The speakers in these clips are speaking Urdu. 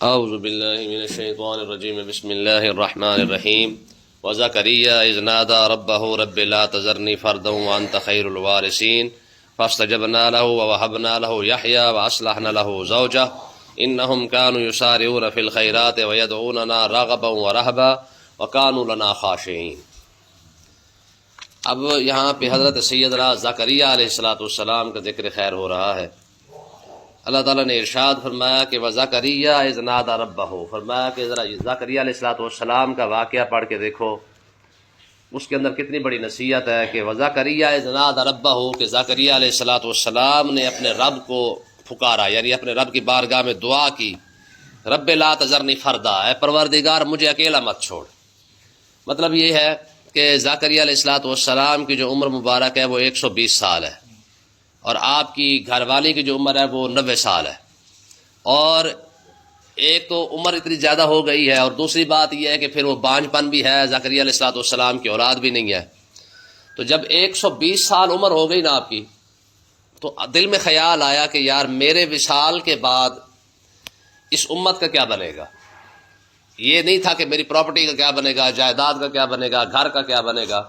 اعوذ باللہ من الشیطان الرجیم بسم اللہ الرحمن الرحیم وزکریا اذ نادى ربه رب لا تذرنی فردا وانت خیر الوارثین فاستجبنا له ووهبنا له يحيى واصلحنا له زوجه انهم كانوا يسارعون في الخيرات ويدعوننا رغبا ورهبا وكانوا لنا خاشعين۔ اب یہاں پہ حضرت سیدنا زکریا علیہ السلام کا ذکر خیر ہو رہا ہے۔ اللہ تعالیٰ نے ارشاد فرمایا کہ وَزَكَرِيَّا إِذْ نَادَى رَبَّهُ، فرمایا کہ ذرا زکریا علیہ السلام کا واقعہ پڑھ کے دیکھو، اس کے اندر کتنی بڑی نصیحت ہے کہ وَزَكَرِيَّا إِذْ نَادَى رَبَّهُ، کہ زکریا علیہ السلام نے اپنے رب کو پکارا، یعنی اپنے رب کی بارگاہ میں دعا کی، رب لا تذرنی فردا، اے پروردگار مجھے اکیلا مت چھوڑ۔ مطلب یہ ہے کہ زکریا علیہ السلام کی جو عمر مبارک ہے وہ 120 سال ہے، اور آپ کی گھر والی کی جو عمر ہے وہ 90 سال ہے، اور ایک تو عمر اتنی زیادہ ہو گئی ہے، اور دوسری بات یہ ہے کہ پھر وہ بانجھ پن بھی ہے، زکریا علیہ السلام کی اولاد بھی نہیں ہے۔ تو جب 120 سال عمر ہو گئی نا آپ کی، تو دل میں خیال آیا کہ یار میرے وصال کے بعد اس امت کا کیا بنے گا۔ یہ نہیں تھا کہ میری پراپرٹی کا کیا بنے گا، جائیداد کا کیا بنے گا، گھر کا کیا بنے گا۔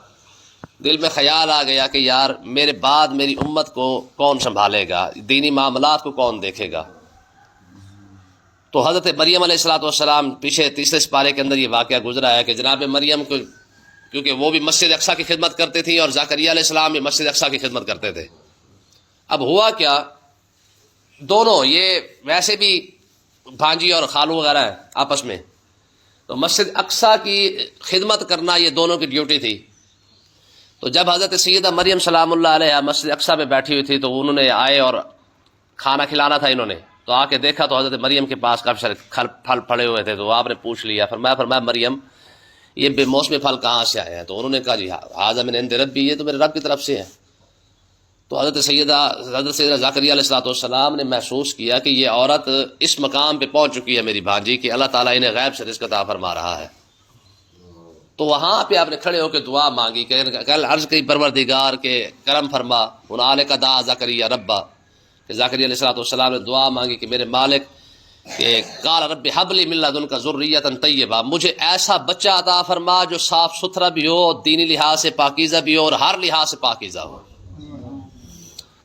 دل میں خیال آ گیا کہ یار میرے بعد میری امت کو کون سنبھالے گا، دینی معاملات کو کون دیکھے گا۔ تو حضرت مریم علیہ السلام پیچھے تیسرے سپارے کے اندر یہ واقعہ گزرا ہے کہ جناب مریم کو، کیونکہ وہ بھی مسجد اقصیٰ کی خدمت کرتے تھیں اور زکریا علیہ السلام بھی مسجد اقصیٰ کی خدمت کرتے تھے۔ اب ہوا کیا، دونوں یہ ویسے بھی بھانجی اور خالو وغیرہ ہیں آپس میں، تو مسجد اقصیٰ کی خدمت کرنا یہ دونوں کی ڈیوٹی تھی۔ تو جب حضرت سیدہ مریم سلام اللہ علیہ مسجد اقصیٰ میں بیٹھی ہوئی تھی تو انہوں نے آئے اور کھانا کھلانا تھا انہوں نے، تو آ کے دیکھا تو حضرت مریم کے پاس کافی سارے پھل پڑے ہوئے تھے، تو آپ نے پوچھ لیا، فرمایا مریم یہ بے موسمی پھل کہاں سے آئے ہیں؟ تو انہوں نے کہا جی ھذا من عند ربی، یہ تو میرے رب کی طرف سے ہے۔ تو حضرت سیدہ زکریا علیہ السلام نے محسوس کیا کہ یہ عورت اس مقام پہ پہنچ چکی ہے میری بھانجی کہ اللہ تعالیٰ انہیں غیب سے رزق عطا فرما رہا ہے۔ تو وہاں پہ آپ نے کھڑے ہو کے دعا مانگی، کل عرض کی پروردگار کے کرم فرما، ہنالک دعا زکریا ربا، کہ زکریا علیہ السلام نے دعا مانگی کہ میرے مالک کہ قال رب ھب لی من لدنک ذریۃ طیبہ، مجھے ایسا بچہ عطا فرما جو صاف ستھرا بھی ہو، دینی لحاظ سے پاکیزہ بھی ہو اور ہر لحاظ سے پاکیزہ ہو۔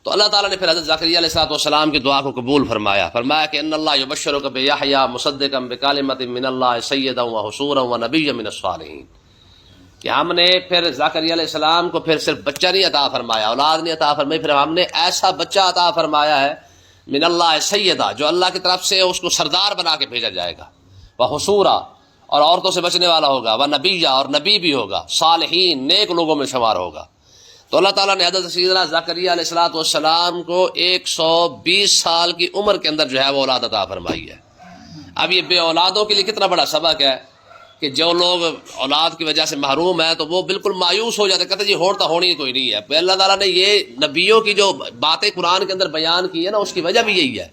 تو اللہ تعالیٰ نے پھر حضرت زکریا علیہ السلام کی دعا کو قبول فرمایا کہ ان اللہ یبشرک بیحییٰ مصدقا بکلمۃ من اللہ سیدا وحصورا ونبیا من الصالحین، کہ ہم نے پھر زکریا علیہ السلام کو پھر صرف بچہ نہیں عطا فرمایا، اولاد نہیں عطا فرمائی، پھر ہم نے ایسا بچہ عطا فرمایا ہے من اللہ سیدا، جو اللہ کی طرف سے اس کو سردار بنا کے بھیجا جائے گا، وحصورا، اور عورتوں سے بچنے والا ہوگا، ونبیا، اور نبی بھی ہوگا، صالحین، نیک لوگوں میں شمار ہوگا۔ تو اللہ تعالیٰ نے حضرت سیدنا زکریا علیہ السلام کو 120 سال کی عمر کے اندر جو ہے وہ اولاد عطا فرمائی ہے۔ اب یہ بے اولادوں کے لیے کتنا بڑا سبق ہے کہ جو لوگ اولاد کی وجہ سے محروم ہیں تو وہ بالکل مایوس ہو جاتے، کہتے جی ہوڑ تو ہونی کوئی نہیں ہے۔ پھر اللہ تعالیٰ نے یہ نبیوں کی جو باتیں قرآن کے اندر بیان کی ہے نا، اس کی وجہ بھی یہی ہے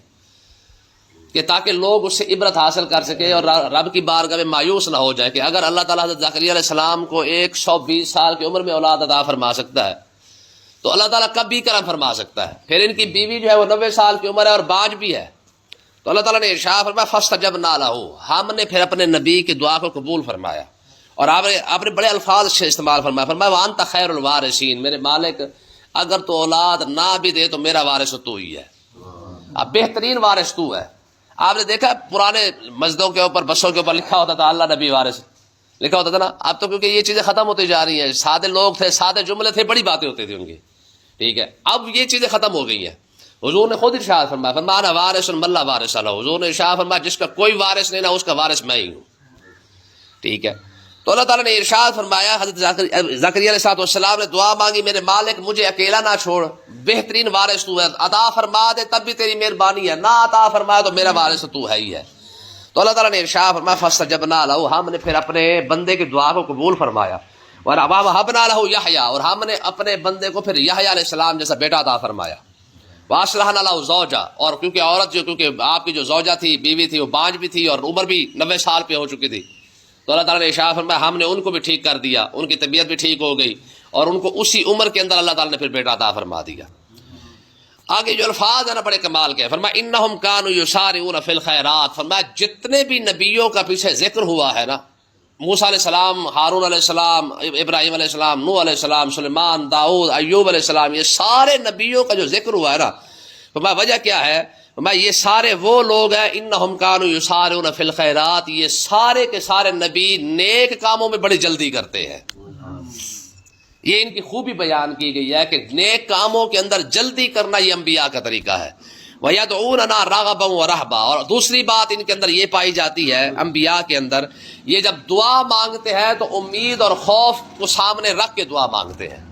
کہ تاکہ لوگ اس سے عبرت حاصل کر سکے اور رب کی بارگاہ میں مایوس نہ ہو جائے کہ اگر اللہ تعالیٰ حضرت زکریا علیہ السلام کو 120 سال کی عمر میں اولاد عطا فرما سکتا ہے تو اللہ تعالیٰ کب بھی کرم فرما سکتا ہے۔ پھر ان کی بیوی جو ہے وہ 90 سال کی عمر ہے اور بانجھ بھی ہے، تو اللہ تعالیٰ نے ارشاد فرمایا فاستجبنا لہ، ہم نے پھر اپنے نبی کی دعا کو قبول فرمایا، اور آپ نے بڑے الفاظ سے استعمال فرمایا وانت خیر الوارثین، میرے مالک اگر تو اولاد نہ بھی دے تو میرا وارث تو ہی ہے، اب بہترین وارث تو ہے۔ آپ نے دیکھا پرانے مسجدوں کے اوپر، بسوں کے اوپر لکھا ہوتا تھا اللہ نبی وارث لکھا ہوتا تھا نا، اب تو کیونکہ یہ چیزیں ختم ہوتی جا رہی ہیں، سادے لوگ تھے، سادے جملے تھے، بڑی باتیں ہوتی تھی ان کی، ٹھیک ہے، اب یہ چیزیں ختم ہو گئی ہیں۔ حضور نے خود ارشاد فرمایا انا وارث من لا وارث لہ، حضور نے ارشاد فرمایا جس کا کوئی وارث نہیں نا اس کا وارث میں ہی ہوں، ٹھیک ہے۔ تو اللہ تعالیٰ نے ارشاد فرمایا، حضرت زکریا علیہ السلام نے دعا مانگی میرے مالک مجھے اکیلا نہ چھوڑ، بہترین وارث تو ہے، عطا فرما دے تب بھی تیری مہربانی ہے، نہ عطا فرمایا تو میرا وارث تو ہے ہی ہے۔ تو اللہ تعالیٰ نے ارشاد فرمایا فاستجبنا لہ، ہم نے پھر اپنے بندے کی دعا کو قبول فرمایا، وَوَهَبْنَا لَهُ یحییٰ، اور ہم نے اپنے بندے کو پھر یحییٰ علیہ السلام جیسا بیٹا عطا فرمایا، وَأَصْلَحْنَا لَهُ زَوْجَهُ، اور کیونکہ عورت جو کیونکہ آپ کی جو زوجہ تھی، بیوی تھی، وہ بانجھ بھی تھی اور عمر بھی 90 سال پہ ہو چکی تھی، تو اللہ تعالیٰ نے ارشاد فرمایا ہم نے ان کو بھی ٹھیک کر دیا، ان کی طبیعت بھی ٹھیک ہو گئی، اور ان کو اسی عمر کے اندر اللہ تعالیٰ نے پھر بیٹا عطا فرما دیا۔ آگے جو الفاظ ہیں نا بڑے کمال کے، فرمایا انہم کانوا یسارعون فی الخیرات، فرمایا جتنے بھی نبیوں کا پیچھے ذکر ہوا ہے نا، موسیٰ علیہ السلام، ہارون علیہ السلام، ابراہیم علیہ السلام، نوح علیہ السلام، سلیمان، داؤد، ایوب علیہ السلام، یہ سارے نبیوں کا جو ذکر ہوا ہے نا، فرمایا وجہ کیا ہے؟ فرمایا یہ سارے وہ لوگ ہیں انہم کانوا یسارعون فی الخیرات، یہ سارے کے سارے نبی نیک کاموں میں بڑی جلدی کرتے ہیں. یہ ان کی خوبی بیان کی گئی ہے کہ نیک کاموں کے اندر جلدی کرنا یہ انبیاء کا طریقہ ہے. وَيَدْعُونَنَا رَغَبًا وَرَهْبًا، اور دوسری بات ان کے اندر یہ پائی جاتی ہے انبیاء کے اندر، یہ جب دعا مانگتے ہیں تو امید اور خوف کو سامنے رکھ کے دعا مانگتے ہیں.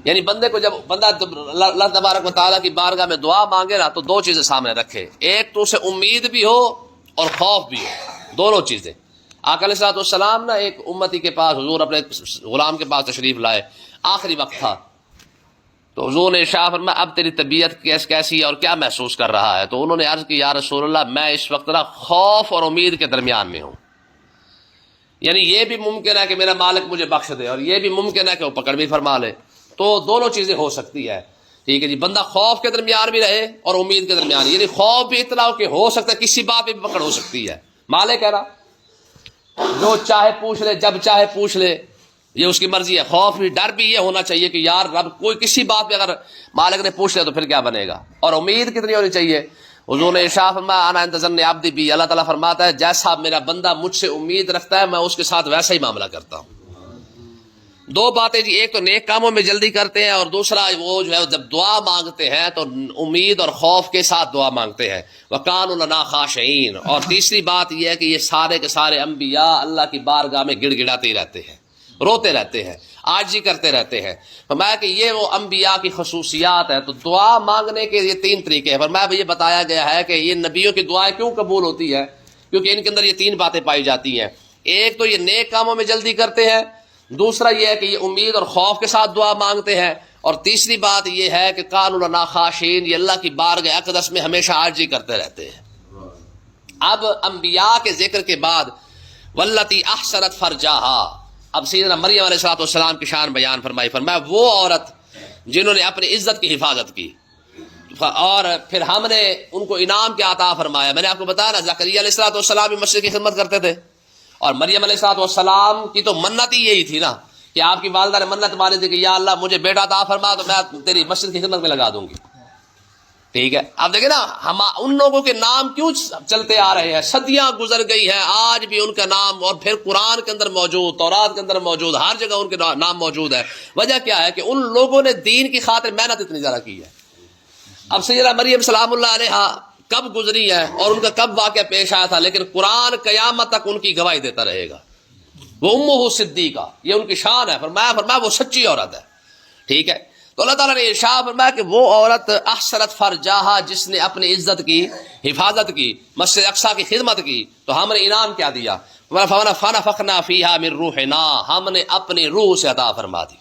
یعنی بندے کو جب بندہ اللہ تبارک و تعالیٰ کی بارگاہ میں دعا مانگے نا تو دو چیزیں سامنے رکھے، ایک تو اسے امید بھی ہو اور خوف بھی ہو، دونوں چیزیں. آقا علیہ الصلوۃ والسلام نا ایک امتی کے پاس، حضور اپنے غلام کے پاس تشریف لائے، آخری وقت تھا، تو حضور نے ارشاد فرمایا اب تیری طبیعت کیسی ہے اور کیا محسوس کر رہا ہے؟ تو انہوں نے عرض کی یا رسول اللہ میں اس وقت نا خوف اور امید کے درمیان میں ہوں. یعنی یہ بھی ممکن ہے کہ میرا مالک مجھے بخش دے اور یہ بھی ممکن ہے کہ وہ پکڑ بھی فرما لے، تو دونوں چیزیں ہو سکتی ہے. ٹھیک ہے جی، بندہ خوف کے درمیان بھی رہے اور امید کے درمیان، یعنی خوف بھی اتنا ہو کہ ہو سکتا ہے کسی بات پہ بھی پکڑ ہو سکتی ہے. مالک ہے نا، جو چاہے پوچھ لے، جب چاہے پوچھ لے، یہ اس کی مرضی ہے. خوف بھی، ڈر بھی یہ ہونا چاہیے کہ یار رب کوئی کسی بات پہ اگر مالک نے پوچھ لیا تو پھر کیا بنے گا. اور امید کتنی ہونی چاہیے؟ حضور نے ارشاد فرمایا انا عند ظن عبدی بی، اللہ تعالیٰ فرماتا ہے جیسا میرا بندہ مجھ سے امید رکھتا ہے میں اس کے ساتھ ویسا ہی معاملہ کرتا ہوں. دو باتیں جی، ایک تو نیک کاموں میں جلدی کرتے ہیں اور دوسرا وہ جو ہے جب دعا مانگتے ہیں تو امید اور خوف کے ساتھ دعا مانگتے ہیں. وَكَانُوا لَنَا خَاشِعِينَ، اور تیسری بات یہ ہے کہ یہ سارے کے سارے انبیاء اللہ کی بارگاہ میں گڑ گڑاتے ہی رہتے ہیں، روتے رہتے ہیں، عاجزی کرتے رہتے ہیں. فرمایا کہ یہ وہ انبیاء کی خصوصیات ہے. تو دعا مانگنے کے یہ تین طریقے ہیں. فرمایا یہ بتایا گیا ہے کہ یہ نبیوں کی دعائیں کیوں قبول ہوتی ہے، کیونکہ ان کے اندر یہ تین باتیں پائی جاتی ہیں. ایک تو یہ نیک کاموں میں جلدی کرتے ہیں، دوسرا یہ ہے کہ یہ امید اور خوف کے ساتھ دعا مانگتے ہیں، اور تیسری بات یہ ہے کہ کانوا لنا خاشعین، یہ اللہ کی بارگاہ اقدس میں ہمیشہ عاجزی کرتے رہتے ہیں. اب انبیاء کے ذکر کے بعد واللتی احسنت فرجہا، اب سیدنا مریم علیہ السلام کی شان بیان فرمائی. فرمایا وہ عورت جنہوں نے اپنی عزت کی حفاظت کی، اور پھر ہم نے ان کو انعام کیا عطا فرمایا. میں نے آپ کو بتایا نا زکریا علیہ السلام بھی مسجد کی خدمت کرتے تھے، اور مریم علیہ السلام کی تو منت ہی یہی تھی نا کہ آپ کی والدہ نے منت مانی تھی کہ یا اللہ مجھے بیٹا عطا فرما تو میں تیری مسجد کی خدمت میں لگا دوں گی. ٹھیک ہے، اب دیکھیں نا ہم ان لوگوں کے نام کیوں چلتے آ رہے ہیں، صدیاں گزر گئی ہیں، آج بھی ان کا نام، اور پھر قرآن کے اندر موجود، تورات کے اندر موجود، ہر جگہ ان کے نام موجود ہے. وجہ کیا ہے کہ ان لوگوں نے دین کی خاطر محنت اتنی زیادہ کی ہے. اب سیدہ مریم سلام اللہ علیہا کب گزری ہے اور ان کا کب واقعہ پیش آیا تھا، لیکن قرآن قیامت تک ان کی گواہی دیتا رہے گا. وہ امہ صدیقہ، یہ ان کی شان ہے. فرمایا وہ سچی عورت ہے. ٹھیک ہے، تو اللہ تعالیٰ نے ارشاد فرمایا کہ وہ عورت احسنت فرجہا، جس نے اپنی عزت کی حفاظت کی، مسجد اقصیٰ کی خدمت کی، تو ہم نے انعام کیا دیا؟ فنفخنا فیہا من روحنا، ہم نے اپنی روح سے عطا فرما دی.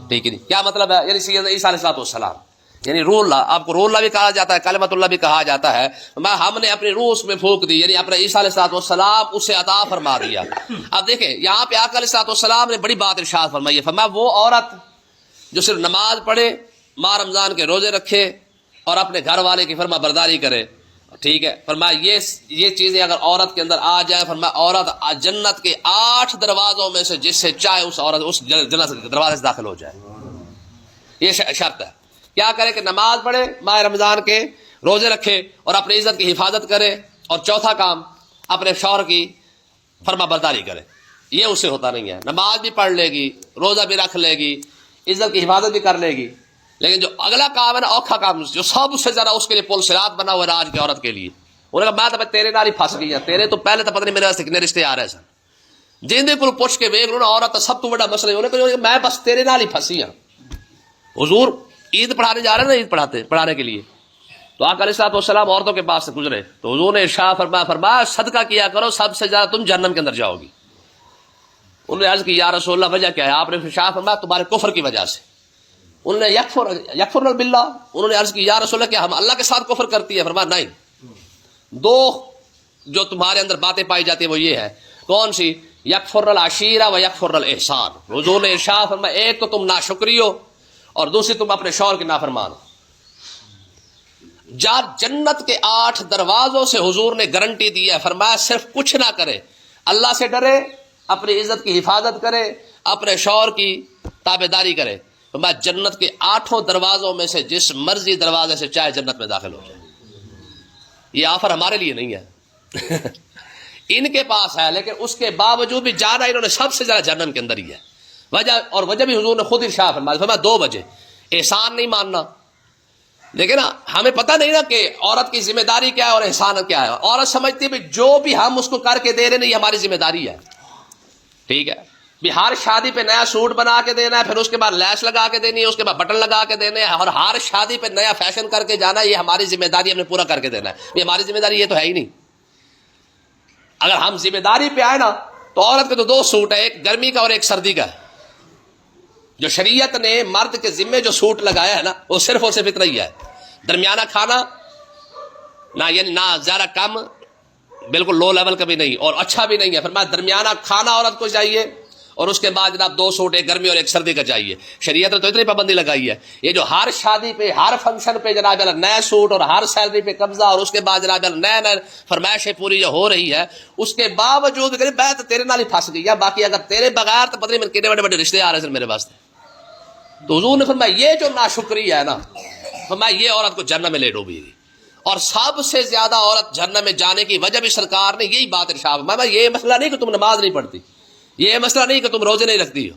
ٹھیک ہے، کیا مطلب ہے؟ یعنی سیدنا عیسیٰ علیہ السلام، یعنی روح اللہ، آپ کو روح اللہ بھی کہا جاتا ہے، کلمت اللہ بھی کہا جاتا ہے. ہم نے اپنی روح اس میں پھونک دی، یعنی اپنے عیسیٰ علیہ السلام اسے عطا فرما دیا. اب دیکھیں یہاں پہ آقا علیہ السلام نے بڑی بات ارشاد فرمائی ہے. فرمایا وہ عورت جو صرف نماز پڑھے، ماہ رمضان کے روزے رکھے اور اپنے گھر والے کی فرما برداری کرے. ٹھیک ہے، فرمایا یہ چیزیں اگر عورت کے اندر آ جائے، فرمایا عورت جنت کے 8 دروازوں میں سے جس سے چاہے اس عورت اس جنت کے دروازے سے داخل ہو جائے. یہ شرط ہے. کیا کرے کہ نماز پڑھے، ماہ رمضان کے روزے رکھے اور اپنی عزت کی حفاظت کرے، اور چوتھا کام اپنے شوہر کی فرما برداری کرے. یہ اس سے ہوتا نہیں ہے. نماز بھی پڑھ لے گی، روزہ بھی رکھ لے گی، عزت کی حفاظت بھی کر لے گی، لیکن جو اگلا کام ہے نا، اوکھا کام، جو سب سے زیادہ اس کے لیے پل صراط بنا ہوا ہے آج کی عورت کے لیے، انہوں نے کہا میں تو تیرے نال ہی پھنس گئی ہوں، تیرے تو پہلے تو پتہ نہیں میرے واسطے کتنے رشتے آ رہے سن، جن دے کو پوچھ کے ویکھ لو نا، عورت تو سب تو بڑا مسئلہ ہے. انہوں نے کہا میں بس تیرے نال ہی پھنسی ہوں. حضور عید پڑھانے جا رہے ہیں نا، عید پڑھانے کے لیے، تو آقا علیہ السلام عورتوں کے پاس سے گزرے تو حضور نے ارشاد فرمایا صدقہ کیا کرو، سب سے زیادہ تم جہنم کے اندر جاؤ گی. انہوں نے عرض کی یا رسول اللہ وجہ کیا ہے؟ آپ نے ارشاد فرمایا تمہارے کفر کی وجہ سے. انہوں نے یکفرن باللہ، انہوں نے عرض کی یا رسول اللہ کیا ہم اللہ کے ساتھ کفر کرتی ہے؟ فرمایا نہیں. دو جو تمہارے اندر باتیں پائی جاتی ہیں وہ یہ ہے. کون سی؟ یکفرن العشیرہ و یکفرن الاحسان. حضور نے ارشاد فرمایا ایک تو تم ناشکری ہو اور دوسری تم اپنے شوہر کے نافرمان ہو. جنت کے 8 دروازوں سے حضور نے گارنٹی دی ہے، فرمایا صرف کچھ نہ کرے، اللہ سے ڈرے، اپنی عزت کی حفاظت کرے، اپنے شوہر کی تابعداری کرے، فرمایا جنت کے 8 دروازوں میں سے جس مرضی دروازے سے چاہے جنت میں داخل ہو جائے۔ یہ آفر ہمارے لیے نہیں ہے ان کے پاس ہے، لیکن اس کے باوجود بھی جانا انہوں نے سب سے زیادہ جہنم کے اندر ہی ہے۔ وجہ بھی حضور نے خود ارشاد فرمایا 2 وجہ، احسان نہیں ماننا، دیکھیں نا ہمیں پتہ نہیں نا کہ عورت کی ذمہ داری کیا ہے اور احسان کیا ہے۔ عورت سمجھتی ہے جو بھی ہم اس کو کر کے دے رہے ہیں یہ ہماری ذمہ داری ہے، ٹھیک ہے، بھی ہر شادی پہ نیا سوٹ بنا کے دینا ہے، پھر اس کے بعد لیس لگا کے دینی ہے، اس کے بعد بٹن لگا کے دینے ہیں، اور ہر شادی پہ نیا فیشن کر کے جانا ہے، یہ ہماری ذمہ داری، ہم نے پورا کر کے دینا ہے۔ یہ ہماری ذمہ داری یہ تو ہے ہی نہیں۔ اگر ہم ذمہ داری پہ آئے نا تو عورت کے تو 2 سوٹ ہے، ایک گرمی کا اور ایک سردی کا۔ جو شریعت نے مرد کے ذمے جو سوٹ لگایا ہے نا وہ صرف اور صرف اتنا ہی ہے، درمیانہ کھانا نہ، یعنی نہ زیادہ کم، بالکل لو لیول کا بھی نہیں اور اچھا بھی نہیں ہے، فرمایا درمیانہ کھانا عورت کو چاہیے، اور اس کے بعد جناب 2 سوٹ، ایک گرمی اور ایک سردی کا چاہیے۔ شریعت نے تو اتنی پابندی لگائی ہے، یہ جو ہر شادی پہ ہر فنکشن پہ جناب نیا سوٹ اور ہر سیلری پہ قبضہ، اور اس کے بعد جناب نئے فرمائشیں پوری جو ہو رہی ہے، اس کے باوجود میں تو تیرے نال ہی پھنس گئی ہے، باقی اگر تیرے بغیر تو پتہ نہیں میرے کتنے بڑے بڑے رشتے آ رہے ہیں میرے واسطے۔ تو حضور نے فرمایا یہ جو ناشکری ہے نا، فرمایا یہ عورت کو جہنم میں لے ڈوبے گی، اور سب سے زیادہ عورت جہنم میں جانے کی وجہ بھی سرکار نے یہی بات ارشاد فرمایا، یہ مسئلہ نہیں کہ تم نماز نہیں پڑھتی، یہ مسئلہ نہیں کہ تم روزے نہیں رکھتی ہو،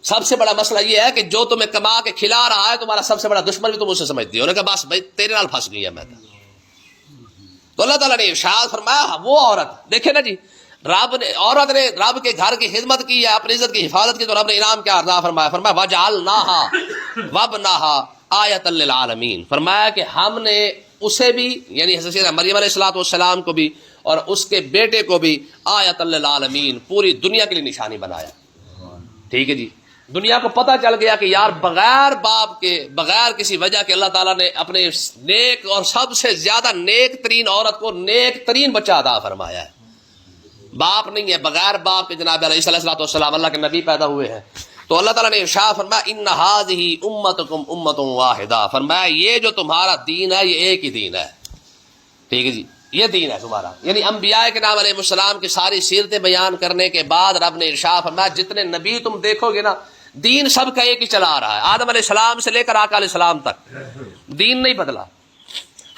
سب سے بڑا مسئلہ یہ ہے کہ جو تمہیں کما کے کھلا رہا ہے تمہارا سب سے بڑا دشمن بھی تم اسے سمجھتی ہو۔ انہوں نے کہا بس بھائی تیرے نال پھنس گئی ہے میں تو اللہ تعالیٰ نے ارشاد فرمایا وہ عورت، دیکھیں نا جی، عورت نے رب کے گھر کی خدمت کی ہے، اپنی عزت کی حفاظت کی، تو رب نے انعام کیا عطا فرمایا، فرمایا وَجَعَلْنَاهَا وَابْنَهَا آیَةً لِلْعَالَمِينَ، فرمایا کہ ہم نے اسے بھی، یعنی حضرت مریم علیہ السلام کو بھی اور اس کے بیٹے کو بھی آیۃ للعالمین، پوری دنیا کے لیے نشانی بنایا۔ ٹھیک ہے جی، دنیا کو پتہ چل گیا کہ یار بغیر باپ کے، بغیر کسی وجہ کے اللہ تعالیٰ نے اپنے نیک اور سب سے زیادہ نیک ترین عورت کو نیک ترین بچہ عطا فرمایا ہے۔ باپ نہیں ہے، بغیر باپ کے جناب علیہ الصلوۃ والسلام اللہ کے نبی پیدا ہوئے ہیں۔ تو اللہ تعالیٰ نے ارشاد فرمایا ان هذه امتکم امۃ واحدہ، فرمایا یہ جو تمہارا دین ہے یہ ایک ہی دین ہے، ٹھیک ہے جی، یہ دین ہے تمہارا۔ یعنی انبیاء کے نام علیہ السلام کی ساری سیرتیں بیان کرنے کے بعد رب نے ارشاد فرمایا جتنے نبی تم دیکھو گے نا دین سب کا ایک ہی چلا آ رہا ہے، آدم علیہ السلام سے لے کر آقا علیہ السلام تک دین نہیں بدلا۔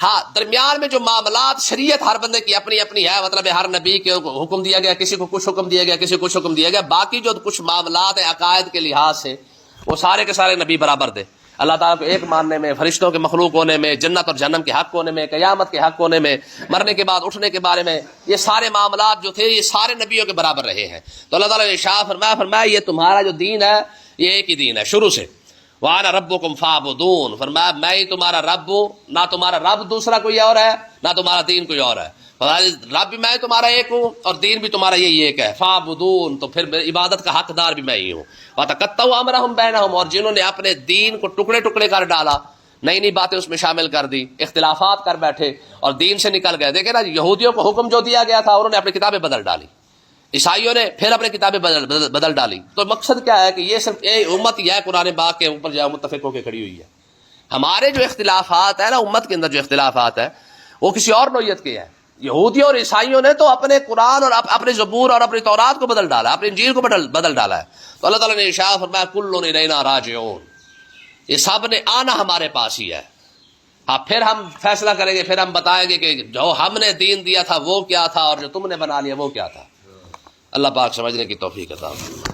ہاں درمیان میں جو معاملات شریعت ہر بندے کی اپنی اپنی ہے، مطلب ہر نبی کے حکم دیا گیا، کسی کو کچھ حکم دیا گیا، کسی کو کچھ حکم دیا گیا، باقی جو کچھ معاملات ہیں عقائد کے لحاظ سے وہ سارے کے سارے نبی برابر تھے۔ اللہ تعالیٰ کو ایک ماننے میں، فرشتوں کے مخلوق ہونے میں، جنت اور جہنم کے حق ہونے میں، قیامت کے حق ہونے میں، مرنے کے بعد اٹھنے کے بارے میں، یہ سارے معاملات جو تھے یہ سارے نبیوں کے برابر رہے ہیں۔ تو اللہ تعالیٰ نے ارشاد فرمایا یہ تمہارا جو دین ہے یہ ایک ہی دین ہے شروع سے۔ وَأَنَا رَبُّكُمْ فَاعْبُدُونِ، فرمایا میں ہی تمہارا رب ہوں، نہ تمہارا رب دوسرا کوئی اور ہے، نہ تمہارا دین کوئی اور ہے۔ رب بھی میں تمہارا ایک ہوں اور دین بھی تمہارا یہی ایک ہے۔ فَاعْبُدُونِ، تو پھر عبادت کا حقدار بھی میں ہی ہوں۔ وَتَقَطَّعُوا أَمْرَهُم بَيْنَهُمْ، اور جنہوں نے اپنے دین کو ٹکڑے ٹکڑے کر ڈالا، نئی نئی باتیں اس میں شامل کر دی، اختلافات کر بیٹھے اور دین سے نکل گئے۔ دیکھیں نا یہودیوں کو حکم جو دیا گیا تھا انہوں نے اپنی کتابیں بدل ڈالی، عیسائیوں نے پھر اپنی کتابیں بدل ڈالی۔ تو مقصد کیا ہے کہ یہ صرف امت ہی ہے قرآن پاک کے اوپر جو متفق ہو کے کھڑی ہوئی ہے۔ ہمارے جو اختلافات ہیں نا امت کے اندر جو اختلافات ہیں وہ کسی اور نوعیت کے ہیں۔ یہودیوں اور عیسائیوں نے تو اپنے قرآن اور اپنے زبور اور اپنی تورات کو بدل ڈالا، اپنی انجیل کو بدل ڈالا ہے۔ تو اللہ تعالیٰ نے ارشاد فرمایا کل الینا راجعون، یہ سب نے آنا ہمارے پاس ہی ہے۔ ہاں پھر ہم فیصلہ کریں گے، پھر ہم بتائیں گے کہ جو ہم نے دین دیا تھا وہ کیا تھا اور جو تم نے بنا لیا وہ کیا تھا۔ اللہ پاک سمجھنے کی توفیق عطا فرمائے۔